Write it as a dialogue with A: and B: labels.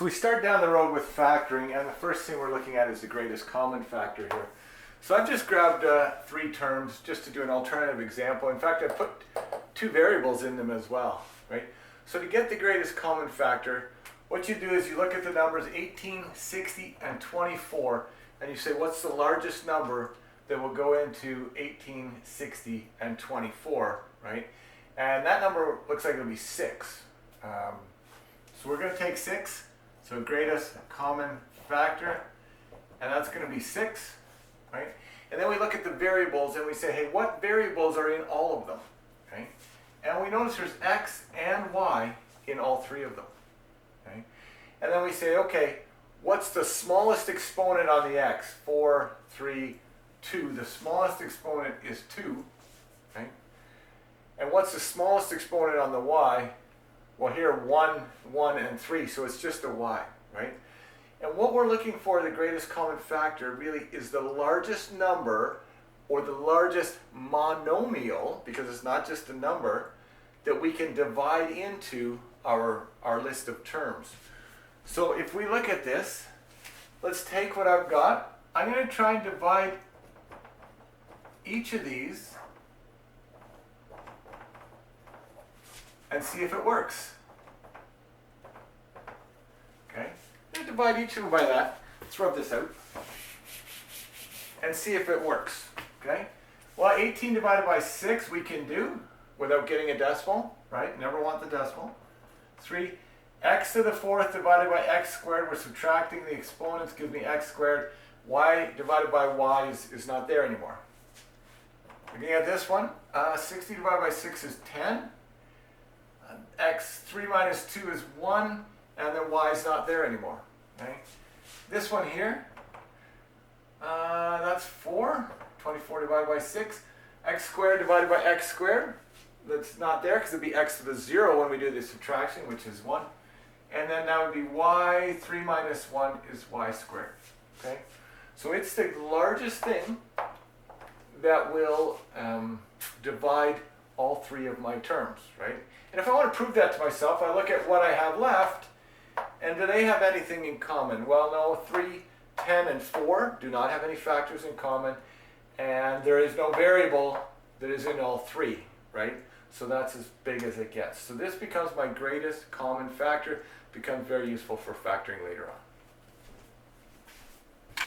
A: So we start down the road with factoring, and the first thing we're looking at is the greatest common factor here. So I've just grabbed three terms just to do an alternative example. In fact, I put two variables in them as well, right? So to get the greatest common factor, what you do is you look at the numbers 18, 60, and 24, and you say, what's the largest number that will go into 18, 60, and 24, right? And that number looks like it'll be 6. So we're going to take 6, so greatest common factor, and that's going to be 6, right? And then we look at the variables and we say, hey, what variables are in all of them, okay? And we notice there's x and y in all three of them, okay? And then we say, okay, what's the smallest exponent on the x? 4, 3, 2. The smallest exponent is 2, okay? And what's the smallest exponent on the y? Well, here 1, 1, and 3, so it's just a y, right? And what we're looking for, the greatest common factor, really is the largest number or the largest monomial, because it's not just a number, that we can divide into our list of terms. So if we look at this, let's take what I've got. I'm going to try and divide each of these and see if it works. Okay, I'm going to divide each of them by that. Let's rub this out and see if it works. Okay, well, 18 divided by 6 we can do without getting a decimal, right? Never want the decimal. 3, x to the 4th divided by x squared. We're subtracting the exponents, gives me x squared. Y divided by y is not there anymore. Looking at this one, 60 divided by 6 is 10. X, 3 minus 2 is 1, and then y is not there anymore. Okay? This one here, that's 4. 24 divided by 6. X squared divided by x squared. That's not there because it'd be x to the 0 when we do the subtraction, which is 1. And then that would be y. 3 minus 1 is y squared. Okay? So it's the largest thing that will divide all three of my terms, right? And if I want to prove that to myself, I look at what I have left, and do they have anything in common? Well, no, 3, 10, and 4 do not have any factors in common, and there is no variable that is in all three, right? So that's as big as it gets. So this becomes my greatest common factor, becomes very useful for factoring later on.